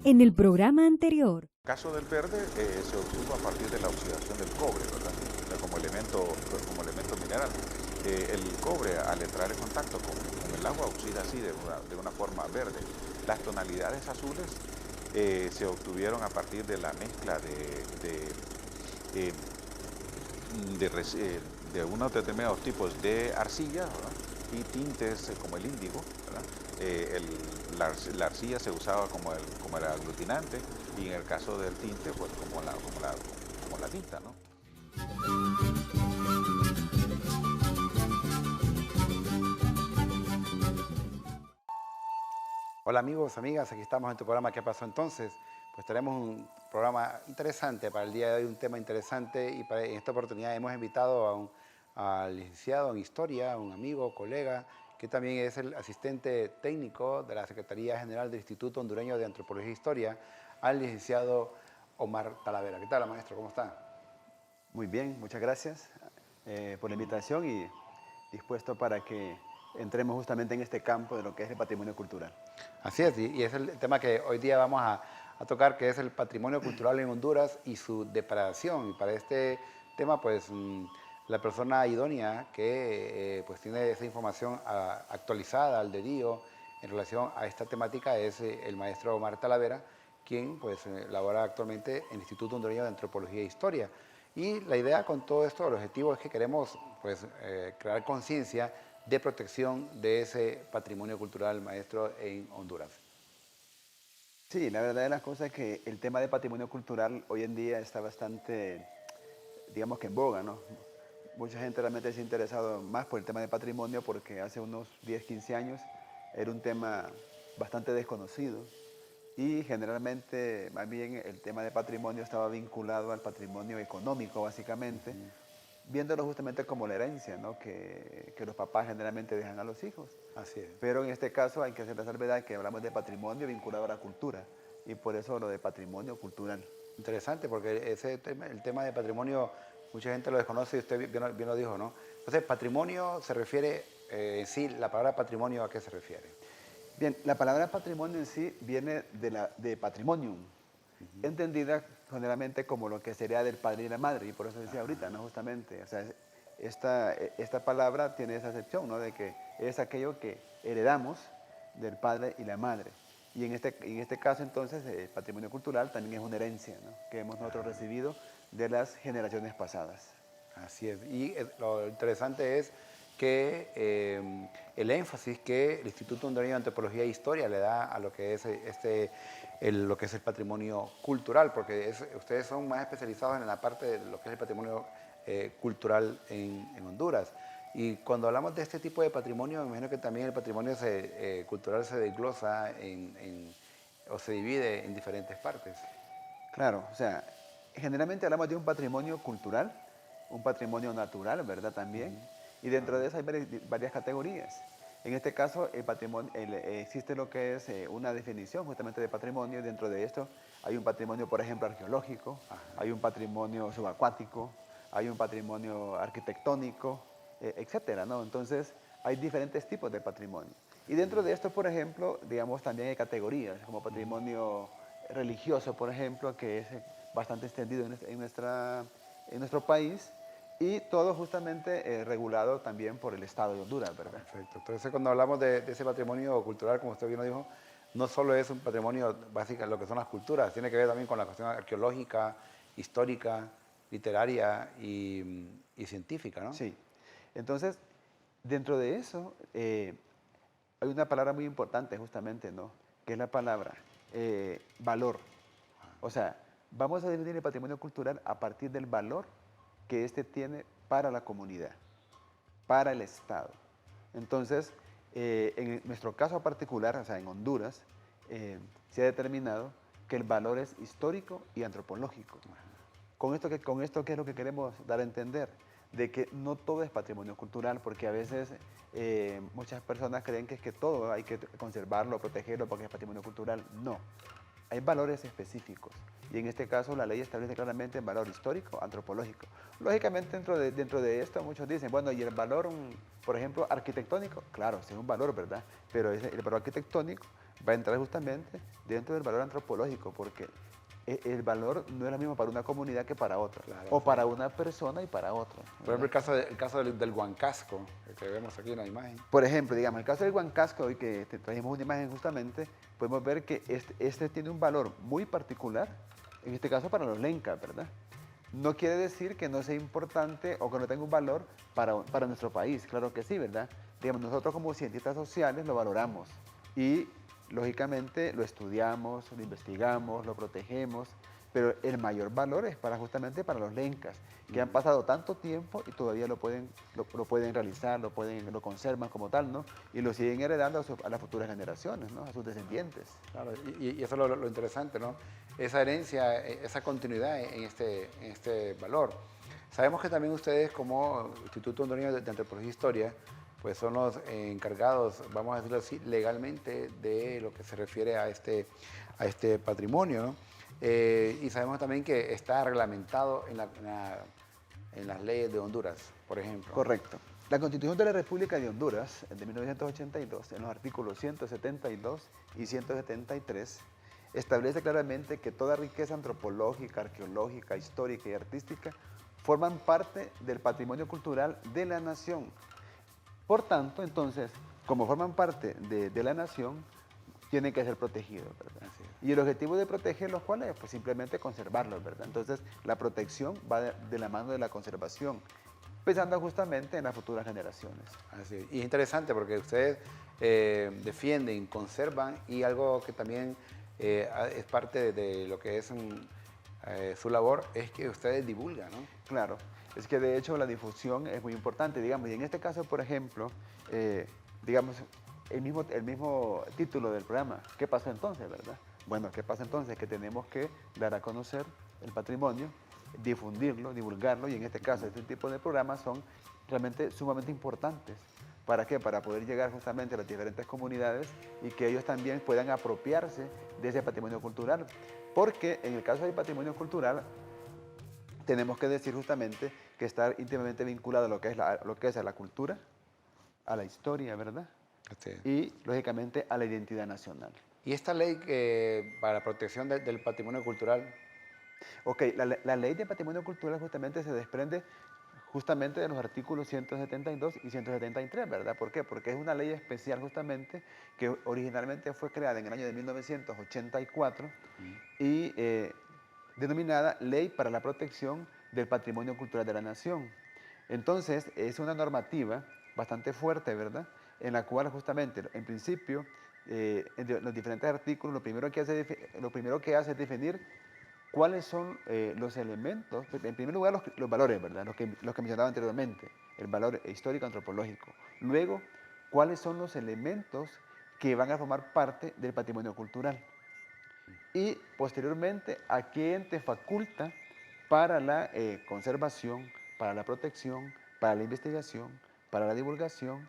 En el programa anterior, El caso del verde se obtuvo a partir de la oxidación del cobre, ¿verdad? O sea, como elemento mineral. El cobre, al entrar en contacto con el agua, oxida así de una forma verde. Las tonalidades azules se obtuvieron a partir de la mezcla eh, de unos determinados tipos de arcilla, ¿verdad? Y tintes como el índigo, ¿verdad? La arcilla se usaba como el aglutinante y en el caso del tinte, pues como la tinta, ¿no? Hola amigos, amigas, aquí estamos en tu programa ¿Qué pasó entonces? Pues tenemos un programa interesante para el día de hoy, un tema interesante y en esta oportunidad hemos invitado al licenciado en Historia, un amigo, colega, que también es el asistente técnico de la Secretaría General del Instituto Hondureño de Antropología e Historia, al licenciado Omar Talavera. ¿Qué tal, maestro? ¿Cómo está? Muy bien, muchas gracias por la invitación y dispuesto para que entremos justamente en este campo de lo que es el patrimonio cultural. Así es, y es el tema que hoy día vamos a tocar, que es el patrimonio cultural en Honduras y su depredación. Y para este tema, pues, la persona idónea que pues, tiene esa información actualizada al dedillo en relación a esta temática es el maestro Omar Talavera, quien pues labora actualmente en el Instituto Hondureño de Antropología e Historia. Y la idea con todo esto, el objetivo es que queremos pues, crear conciencia de protección de ese patrimonio cultural, maestro, en Honduras. Sí, la verdad de las cosas es que el tema de patrimonio cultural hoy en día está bastante, digamos que en boga, ¿no? Mucha gente realmente se ha interesado más por el tema de patrimonio porque hace unos 10, 15 años era un tema bastante desconocido y generalmente más bien el tema de patrimonio estaba vinculado al patrimonio económico básicamente, viéndolo justamente como la herencia, ¿no? que los papás generalmente dejan a los hijos. Así es. Pero en este caso hay que hacer la salvedad que hablamos de patrimonio vinculado a la cultura y por eso lo de patrimonio cultural. Interesante, porque el tema de patrimonio, mucha gente lo desconoce y usted bien lo dijo, ¿no? Entonces, patrimonio se refiere, en sí, la palabra patrimonio, ¿a qué se refiere? Bien, la palabra patrimonio en sí viene de patrimonium, entendida generalmente como lo que sería del padre y la madre, y por eso decía ahorita, ¿no? Justamente, o sea, esta palabra tiene esa acepción, ¿no? De que es aquello que heredamos del padre y la madre. Y en este caso, entonces, el patrimonio cultural también es una herencia, ¿no? Que hemos nosotros recibido de las generaciones pasadas. Así es. Y lo interesante es que el énfasis que el Instituto Hondureño de Antropología e Historia le da a lo que es lo que es el patrimonio cultural, porque ustedes son más especializados en la parte de lo que es el patrimonio cultural en Honduras. Y cuando hablamos de este tipo de patrimonio, me imagino que también el patrimonio cultural se desglosa o se divide en diferentes partes. Claro, o sea, generalmente hablamos de un patrimonio cultural, un patrimonio natural, ¿verdad? También. Y dentro de eso hay varias categorías. En este caso, existe lo que es una definición justamente de patrimonio, y dentro de esto hay un patrimonio, por ejemplo, arqueológico, hay un patrimonio subacuático, hay un patrimonio arquitectónico, etcétera, ¿no? Entonces, hay diferentes tipos de patrimonio. Y dentro de esto, por ejemplo, digamos, también hay categorías, como patrimonio religioso, por ejemplo, que es bastante extendido en nuestro país, y todo justamente regulado también por el Estado de Honduras, ¿verdad? Perfecto. Entonces, cuando hablamos de ese patrimonio cultural, como usted bien lo dijo, no solo es un patrimonio básico, lo que son las culturas, tiene que ver también con la cuestión arqueológica, histórica, literaria y científica, ¿no? Sí. Entonces, dentro de eso, hay una palabra muy importante justamente, ¿no? Que es la palabra valor. O sea, vamos a definir el patrimonio cultural a partir del valor que éste tiene para la comunidad, para el Estado. Entonces, en nuestro caso particular, o sea, en Honduras, se ha determinado que el valor es histórico y antropológico. Con esto, ¿qué es lo que queremos dar a entender? De que no todo es patrimonio cultural, porque a veces muchas personas creen que es que todo hay que conservarlo, protegerlo porque es patrimonio cultural. No, hay valores específicos y en este caso la ley establece claramente el valor histórico, antropológico. Lógicamente dentro de esto muchos dicen, bueno, y el valor, por ejemplo, arquitectónico, claro, sí es un valor, ¿verdad? Pero el valor arquitectónico va a entrar justamente dentro del valor antropológico, porque el valor no es lo mismo para una comunidad que para otra, Claro, o sí. para una persona y para otra. Por ejemplo, el caso del Huancasco, el que vemos aquí en la imagen. Por ejemplo, digamos, el caso del Huancasco, hoy que te trajimos una imagen justamente, podemos ver que este tiene un valor muy particular, en este caso para los lencas, ¿verdad? No quiere decir que no sea importante o que no tenga un valor para nuestro país, claro que sí, ¿verdad? Digamos, nosotros como cientistas sociales lo valoramos y lógicamente lo estudiamos, lo investigamos, lo protegemos, pero el mayor valor es justamente para los lencas, que han pasado tanto tiempo y todavía lo pueden realizar, lo conservan como tal, ¿no? Y lo siguen heredando a las futuras generaciones, ¿no? A sus descendientes. Claro, y eso es lo interesante, ¿no? Esa herencia, esa continuidad en este valor. Sabemos que también ustedes como Instituto Hondureño de Antropología e Historia, pues son los encargados, vamos a decirlo así, legalmente de lo que se refiere a este patrimonio, ¿no? Y sabemos también que está reglamentado en las leyes de Honduras, por ejemplo. Correcto. La Constitución de la República de Honduras, de 1982, en los artículos 172 y 173, establece claramente que toda riqueza antropológica, arqueológica, histórica y artística forman parte del patrimonio cultural de la nación. Por tanto, entonces, como forman parte de la nación, tienen que ser protegidos, ¿verdad? Y el objetivo de protegerlos, ¿cuál es? Pues simplemente conservarlos, ¿verdad? Entonces, la protección va de la mano de la conservación, pensando justamente en las futuras generaciones. Así es. Y es interesante porque ustedes defienden, conservan y algo que también es parte de lo que es su labor es que ustedes divulgan, ¿no? Claro, es que de hecho la difusión es muy importante, digamos, y en este caso, por ejemplo, digamos, el mismo título del programa, ¿qué pasó entonces, verdad? Bueno, ¿qué pasa entonces? Que tenemos que dar a conocer el patrimonio, difundirlo, divulgarlo, y en este caso, este tipo de programas son realmente sumamente importantes. ¿Para qué? Para poder llegar justamente a las diferentes comunidades y que ellos también puedan apropiarse de ese patrimonio cultural. Porque en el caso del patrimonio cultural, tenemos que decir justamente que está íntimamente vinculado a lo que es a la cultura, a la historia, ¿verdad? Así es. Y, lógicamente, a la identidad nacional. Y esta ley para la protección del patrimonio cultural, Ok, la ley de patrimonio cultural justamente se desprende justamente de los artículos 172 y 173, ¿verdad? ¿Por qué? Porque es una ley especial justamente que originalmente fue creada en el año de 1984 y denominada Ley para la Protección del Patrimonio Cultural de la Nación. Entonces, es una normativa bastante fuerte, ¿verdad? En la cual justamente, en principio, en los diferentes artículos, lo primero que hace es definir cuáles son los elementos, en primer lugar los valores, ¿verdad? Los que mencionaba anteriormente, el valor histórico antropológico. Luego, cuáles son los elementos que van a formar parte del patrimonio cultural. Y posteriormente, a qué ente faculta para la conservación, para la protección, para la investigación, para la divulgación,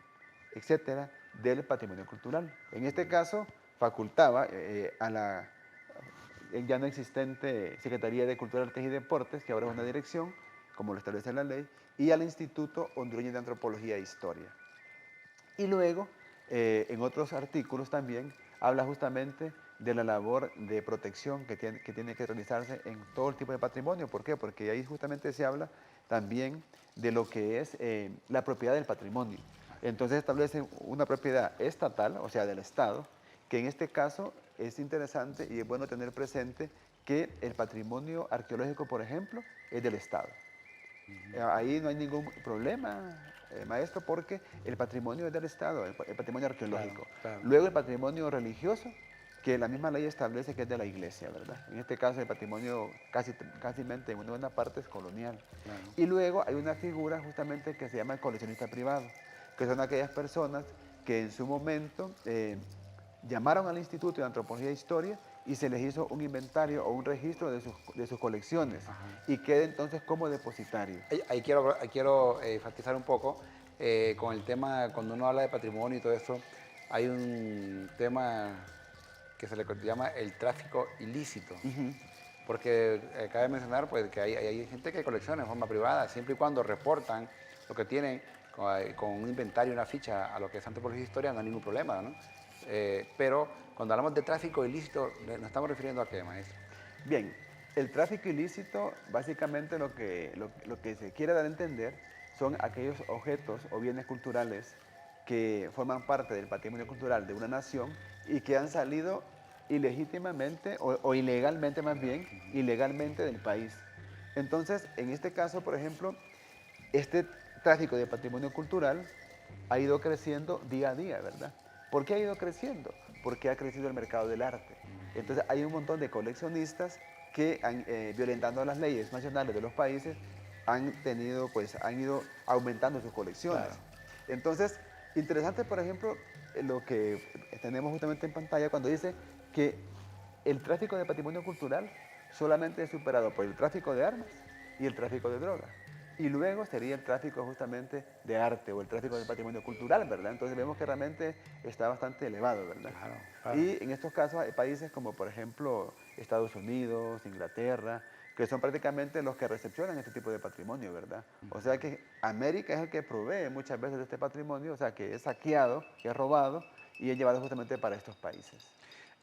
etcétera, del patrimonio cultural. En este caso, facultaba a la ya no existente Secretaría de Cultura, Artes y Deportes, que ahora es una dirección, como lo establece la ley, y al Instituto Hondureño de Antropología e Historia. Y luego, en otros artículos también, habla justamente de la labor de protección que tiene que realizarse en todo el tipo de patrimonio. ¿Por qué? Porque ahí justamente se habla también de lo que es la propiedad del patrimonio. Entonces establece una propiedad estatal, o sea, del Estado, que en este caso es interesante y es bueno tener presente que el patrimonio arqueológico, por ejemplo, es del Estado. Ahí no hay ningún problema, maestro, porque el patrimonio es del Estado, el patrimonio arqueológico. Claro, claro. Luego el patrimonio religioso, que la misma ley establece que es de la iglesia, ¿verdad? En este caso el patrimonio casi en una buena parte es colonial. Claro. Y luego hay una figura justamente que se llama el coleccionista privado, que son aquellas personas que en su momento llamaron al Instituto de Antropología e Historia y se les hizo un inventario o un registro de sus colecciones. Ajá. Y queda entonces como depositario. Ahí quiero enfatizar un poco con el tema, cuando uno habla de patrimonio y todo esto, hay un tema que se le llama el tráfico ilícito. Porque cabe mencionar pues, que hay gente que colecciona en forma privada, siempre y cuando reportan lo que tienen con un inventario, una ficha a lo que es antropología e historia, no hay ningún problema, ¿no? pero cuando hablamos de tráfico ilícito, ¿nos estamos refiriendo a qué, maestro? Bien, el tráfico ilícito, básicamente lo que se quiere dar a entender son aquellos objetos o bienes culturales que forman parte del patrimonio cultural de una nación y que han salido ilegítimamente o ilegalmente más bien, ilegalmente del país. Entonces, en este caso, por ejemplo, este tráfico de patrimonio cultural ha ido creciendo día a día, ¿verdad? ¿Por qué ha ido creciendo? Porque ha crecido el mercado del arte. Entonces, hay un montón de coleccionistas que, violentando las leyes nacionales de los países, han ido aumentando sus colecciones. Claro. Entonces, interesante, por ejemplo, lo que tenemos justamente en pantalla cuando dice que el tráfico de patrimonio cultural solamente es superado por el tráfico de armas y el tráfico de drogas. Y luego sería el tráfico justamente de arte o el tráfico de patrimonio cultural, ¿verdad? Entonces vemos que realmente está bastante elevado, ¿verdad? Claro, claro. Y en estos casos hay países como por ejemplo Estados Unidos, Inglaterra, que son prácticamente los que recepcionan este tipo de patrimonio, ¿verdad? O sea que América es el que provee muchas veces de este patrimonio, o sea que es saqueado, que es robado y es llevado justamente para estos países.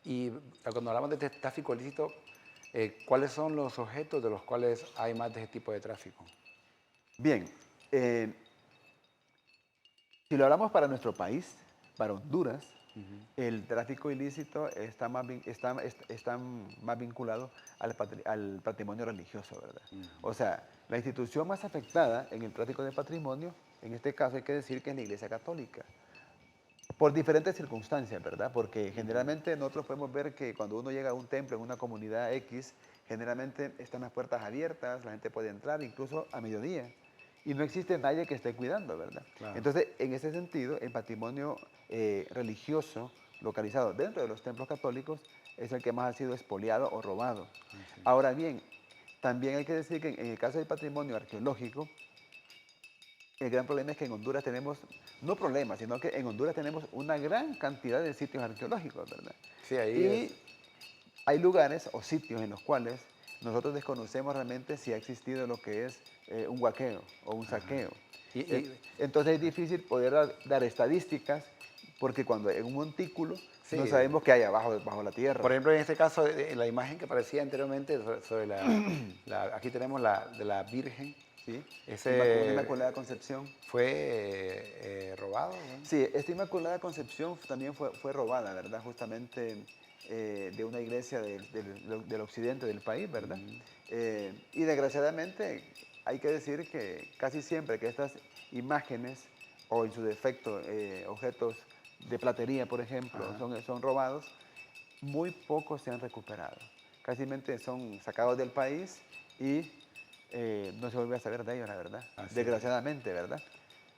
Y cuando hablamos de este tráfico ilícito, ¿cuáles son los objetos de los cuales hay más de ese tipo de tráfico? Bien, si lo hablamos para nuestro país, para Honduras, el tráfico ilícito está más vinculado al patrimonio religioso, ¿verdad? O sea, la institución más afectada en el tráfico de patrimonio, en este caso hay que decir que es la Iglesia Católica. Por diferentes circunstancias, ¿verdad? Porque generalmente nosotros podemos ver que cuando uno llega a un templo en una comunidad X, generalmente están las puertas abiertas, la gente puede entrar incluso a mediodía. Y no existe nadie que esté cuidando, ¿verdad? Claro. Entonces, en ese sentido, el patrimonio religioso localizado dentro de los templos católicos es el que más ha sido expoliado o robado. Ahora bien, también hay que decir que en el caso del patrimonio arqueológico, el gran problema es que en Honduras tenemos, no problemas, sino que en Honduras tenemos una gran cantidad de sitios arqueológicos, ¿verdad? Sí, ahí Y hay lugares o sitios en los cuales nosotros desconocemos realmente si ha existido lo que es un huaqueo o un saqueo. Entonces es difícil poder dar estadísticas porque cuando en un montículo Sí. no sabemos qué hay abajo, bajo la tierra. Por ejemplo, en este caso, la imagen que aparecía anteriormente sobre aquí tenemos de la Virgen. ¿Sí? Ese Inmaculada Concepción. fue robado, ¿no? Sí, esta Inmaculada Concepción también fue robada, ¿verdad? Justamente de una iglesia del occidente del país, ¿verdad? Y desgraciadamente hay que decir que casi siempre que estas imágenes, o en su defecto objetos de platería, por ejemplo, son robados, muy pocos se han recuperado. Casi son sacados del país y no se vuelve a saber de ellos, la verdad. Así desgraciadamente, ¿verdad?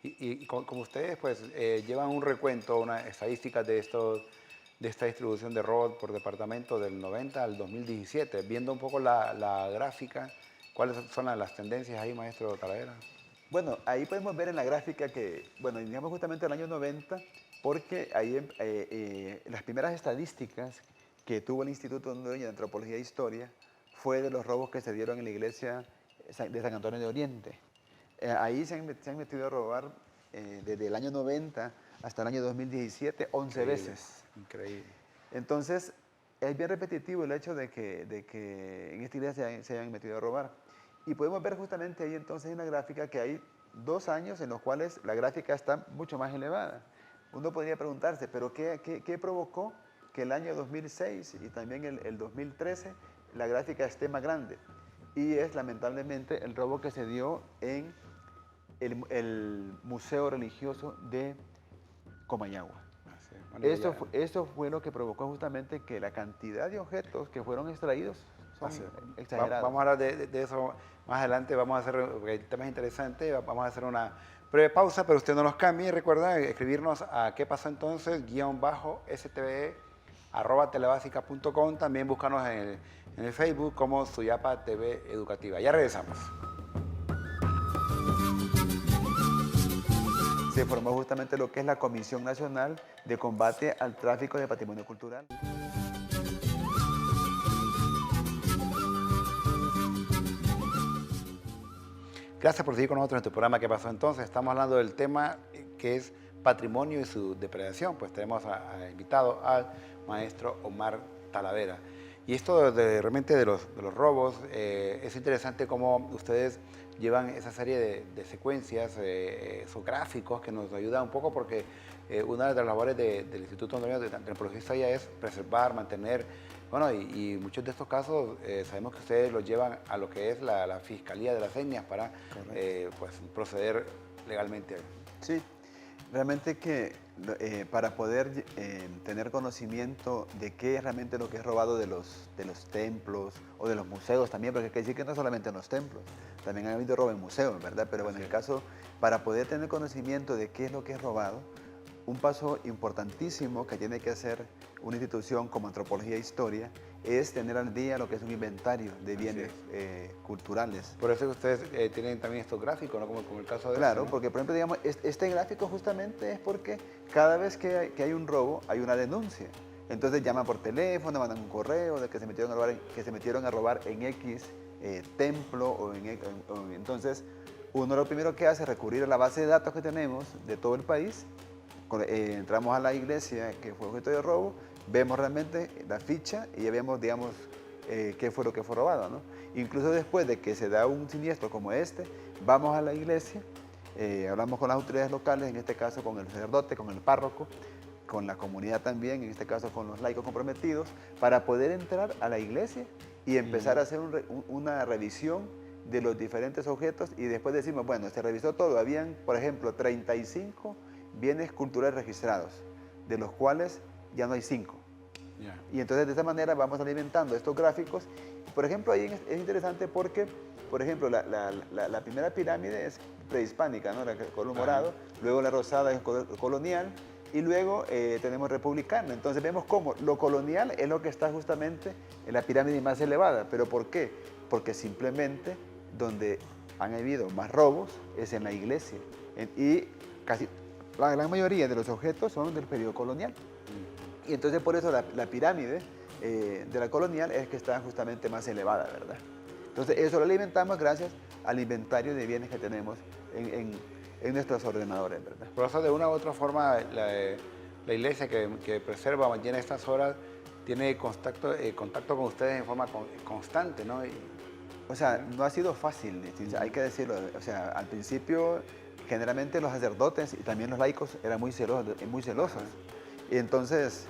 Y como ustedes pues llevan un recuento, una estadística de esta distribución de robos por departamento del 90 al 2017, viendo un poco la gráfica, ¿cuáles son las tendencias ahí, maestro Talavera? Bueno, ahí podemos ver en la gráfica que, bueno, iniciamos justamente el año 90, porque ahí las primeras estadísticas que tuvo el Instituto Hondureño de Antropología e Historia fue de los robos que se dieron en la iglesia de San Antonio de Oriente. Ahí se han metido a robar desde el año 90 hasta el año 2017, 11 Increíble, veces. Increíble. Entonces, es bien repetitivo el hecho de que en esta iglesia se hayan metido a robar. Y podemos ver justamente ahí entonces en la gráfica que hay 2 años en los cuales la gráfica está mucho más elevada. Uno podría preguntarse, ¿pero qué provocó que el año 2006 y también el 2013 la gráfica esté más grande? Y es lamentablemente el robo que se dio en el Museo Religioso de Comayagua. Bueno, Eso fue lo que provocó justamente que la cantidad de objetos que fueron extraídos son exagerados. Vamos a hablar de eso más adelante, vamos a hacer, porque el tema es interesante, vamos a hacer una breve pausa, pero usted no nos cambie y recuerda escribirnos a qué pasó entonces, _stve@telebasica.com, también búscanos en el Facebook como Suyapa TV Educativa. Ya regresamos. Se formó justamente lo que es la Comisión Nacional de Combate al Tráfico de Patrimonio Cultural. Gracias por seguir con nosotros en tu programa ¿Qué pasó entonces? Estamos hablando del tema que es patrimonio y su depredación. Pues tenemos invitado al maestro Omar Talavera. Y esto realmente de los robos, es interesante cómo ustedes llevan esa serie de secuencias, esos gráficos que nos ayudan un poco porque una de las labores del Instituto Hondureño de Antropología e Historia es preservar, mantener, bueno, y muchos de estos casos sabemos que ustedes los llevan a lo que es la Fiscalía de las Etnias para pues, proceder legalmente. Sí, realmente que para poder tener conocimiento de qué es realmente lo que es robado de los templos o de los museos también, porque hay que decir que no solamente en los templos, también ha habido robo en museos, ¿verdad? Pero bueno, en el caso, para poder tener conocimiento de qué es lo que es robado, un paso importantísimo que tiene que hacer una institución como Antropología e Historia es tener al día lo que es un inventario de bienes culturales. Por eso que ustedes tienen también estos gráficos, ¿no? Como el caso de Claro, este, ¿no? porque por ejemplo, digamos, este gráfico justamente es porque cada vez que hay un robo hay una denuncia. Entonces llaman por teléfono, mandan un correo de que se metieron a robar en X templo entonces uno lo primero que hace es recurrir a la base de datos que tenemos de todo el país. Entramos a la iglesia que fue objeto de robo, vemos realmente la ficha y ya vemos, digamos, qué fue lo que fue robado, ¿no? Incluso después de que se da un siniestro como este, vamos a la iglesia, hablamos con las autoridades locales, en este caso con el sacerdote, con el párroco, con la comunidad también, en este caso con los laicos comprometidos, para poder entrar a la iglesia y empezar a hacer una revisión de los diferentes objetos y después decimos, bueno, se revisó todo, habían, por ejemplo, 35 bienes culturales registrados, de los cuales ya no hay 5. Yeah. Y entonces de esta manera vamos alimentando estos gráficos. Por ejemplo, ahí es interesante porque, por ejemplo, la primera pirámide es prehispánica, ¿no? La color morado, luego la rosada es colonial y luego tenemos republicana. Entonces vemos cómo lo colonial es lo que está justamente en la pirámide más elevada. ¿Pero por qué? Porque simplemente donde han habido más robos es en la iglesia. Y casi la gran mayoría de los objetos son del periodo colonial. Y entonces por eso la pirámide de la colonial es que está justamente más elevada, ¿verdad? Entonces eso lo alimentamos gracias al inventario de bienes que tenemos en nuestros ordenadores, ¿verdad? Por eso de una u otra forma la iglesia que preserva, mantiene estas horas, tiene contacto con ustedes en forma constante, ¿no? O sea, no ha sido fácil, hay que decirlo. O sea, al principio generalmente los sacerdotes y también los laicos eran muy celosos. Y entonces,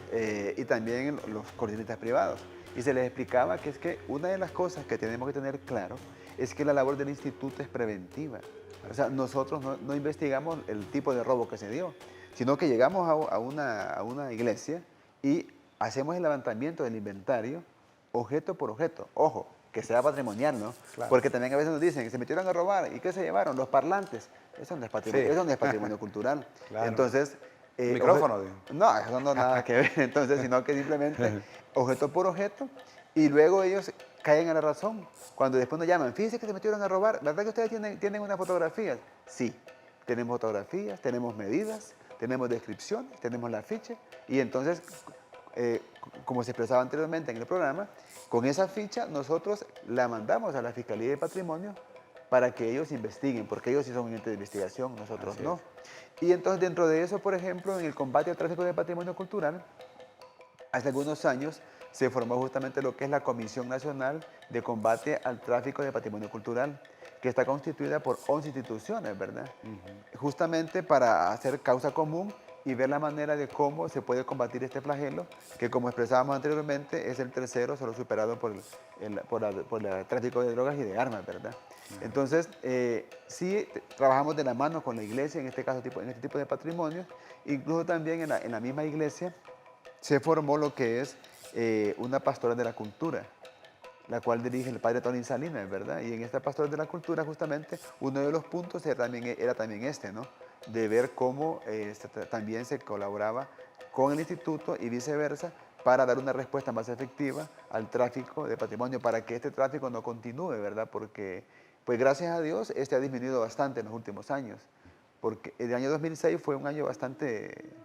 y también los coordinatistas privados. Y se les explicaba que es que una de las cosas que tenemos que tener claro es que la labor del instituto es preventiva. O sea, nosotros no investigamos el tipo de robo que se dio, sino que llegamos a una iglesia y hacemos el levantamiento del inventario objeto por objeto. Ojo, que sea patrimonial, ¿no? Claro. Porque también a veces nos dicen que se metieron a robar. ¿Y qué se llevaron? Los parlantes. Eso no es patrimonio, eso no es patrimonio cultural. Claro. Entonces... ¿Micrófono? No, eso no nada que ver, entonces, sino que simplemente objeto por objeto y luego ellos caen a la razón. Cuando después nos llaman, fíjense que se metieron a robar, ¿la verdad que ustedes tienen unas fotografías? Sí, tenemos fotografías, tenemos medidas, tenemos descripciones, tenemos la ficha y entonces, como se expresaba anteriormente en el programa, con esa ficha nosotros la mandamos a la Fiscalía de Patrimonio para que ellos investiguen, porque ellos sí son un ente de investigación, nosotros no. Y entonces dentro de eso, por ejemplo, en el combate al tráfico de patrimonio cultural, hace algunos años se formó justamente lo que es la Comisión Nacional de Combate al Tráfico de Patrimonio Cultural, que está constituida por 11 instituciones, ¿verdad? Justamente para hacer causa común y ver la manera de cómo se puede combatir este flagelo, que como expresábamos anteriormente, es el tercero, solo superado por el tráfico de drogas y de armas, ¿verdad? Entonces, sí trabajamos de la mano con la iglesia, en este caso, en este tipo de patrimonio. Incluso también en la misma iglesia se formó lo que es una pastoral de la cultura, la cual dirige el padre Tony Salinas, ¿verdad? Y en esta pastoral de la cultura, justamente, uno de los puntos era también este, ¿no? De ver cómo también se colaboraba con el instituto y viceversa para dar una respuesta más efectiva al tráfico de patrimonio, para que este tráfico no continúe, ¿verdad? Porque, pues gracias a Dios, este ha disminuido bastante en los últimos años, porque el año 2006 fue un año bastante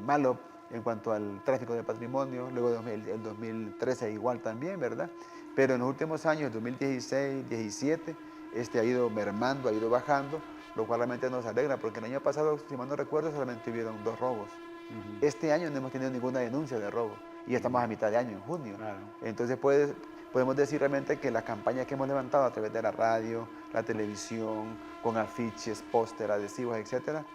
malo en cuanto al tráfico de patrimonio, luego el 2013 igual también, ¿verdad? Pero en los últimos años, el 2016, 2017, ha ido mermando, ha ido bajando, lo cual realmente nos alegra, porque el año pasado, si mal no recuerdo, solamente hubieron 2 robos. Este año no hemos tenido ninguna denuncia de robo y ya estamos a mitad de año, en junio. Claro. Entonces podemos decir realmente que las campañas que hemos levantado a través de la radio, la televisión, con afiches, póster, adhesivos, etcétera,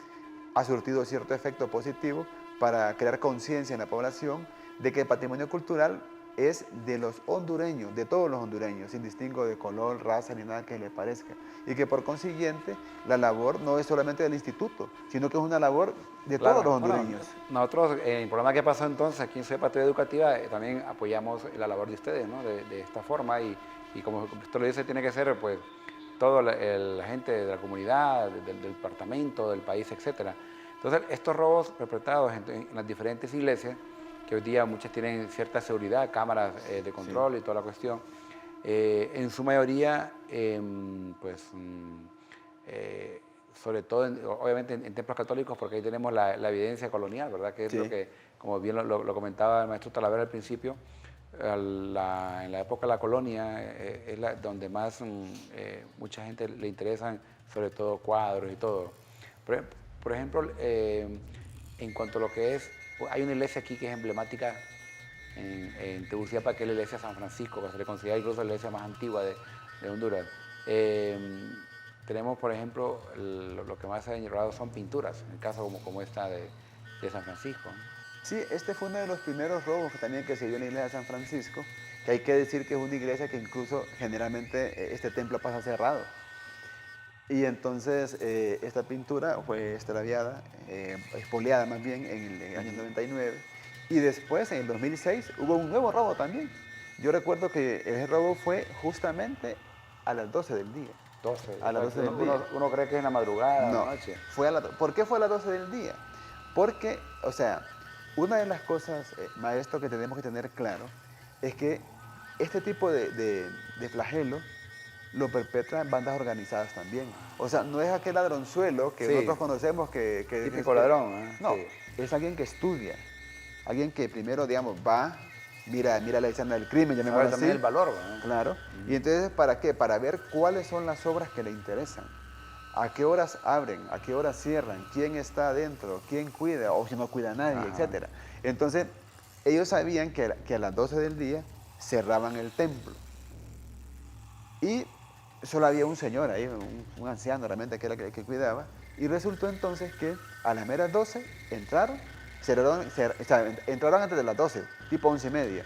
ha surtido cierto efecto positivo para crear conciencia en la población de que el patrimonio cultural es de los hondureños, de todos los hondureños, sin distingo de color, raza ni nada que les parezca. Y que por consiguiente la labor no es solamente del instituto, sino que es una labor de Claro, todos los bueno, hondureños. nosotros, en el programa que pasó entonces aquí en Ciudad Patria Educativa, también apoyamos la labor de ustedes, ¿no? De esta forma y como usted lo dice, tiene que ser pues toda la gente de la comunidad, del departamento, del país, etcétera. Entonces, estos robos perpetrados en las diferentes iglesias, que hoy día muchas tienen cierta seguridad, cámaras de control y toda la cuestión, en su mayoría, sobre todo, obviamente, en templos católicos, porque ahí tenemos la evidencia colonial, ¿verdad? Que es lo que, como bien lo comentaba el maestro Talavera al principio, en la época de la colonia es donde más mucha gente le interesan, sobre todo cuadros y todo. Por ejemplo, en cuanto a lo que es, hay una iglesia aquí que es emblemática en Tegucigalpa, que es la iglesia de San Francisco, que se le considera incluso la iglesia más antigua de Honduras. Tenemos, por ejemplo, lo que más se ha enrollado son pinturas, en el caso como esta de San Francisco. Sí, este fue uno de los primeros robos también que se dio en la iglesia de San Francisco, que hay que decir que es una iglesia que incluso generalmente este templo pasa cerrado. Y entonces esta pintura fue extraviada, expoliada más bien en el año 99. Y después, en el 2006, hubo un nuevo robo también. Yo recuerdo que ese robo fue justamente a las 12 del día. 12. A las 12 del día. Uno cree que es en la madrugada, No, la noche. ¿por qué fue a las 12 del día? Porque, o sea, una de las cosas, maestro, que tenemos que tener claro es que este tipo de flagelo lo perpetran bandas organizadas también. O sea, no es aquel ladronzuelo que Sí. nosotros conocemos que Típico ladrón, ¿eh? No, Sí. es alguien que estudia, alguien que primero, digamos, va, mira la escena del crimen, llamémoslo Sabe así. también el valor, ¿no? Claro. Y entonces, ¿para qué? Para ver cuáles son las obras que le interesan. ¿A qué horas abren? ¿A qué horas cierran? ¿Quién está adentro? ¿Quién cuida? O si no cuida a nadie, Ajá. etcétera. Entonces, ellos sabían que a las 12 del día cerraban el templo. Y solo había un señor ahí, un anciano realmente que era el que cuidaba. Y resultó entonces que a las meras 12 entraron, entraron antes de las 12, tipo 11:30.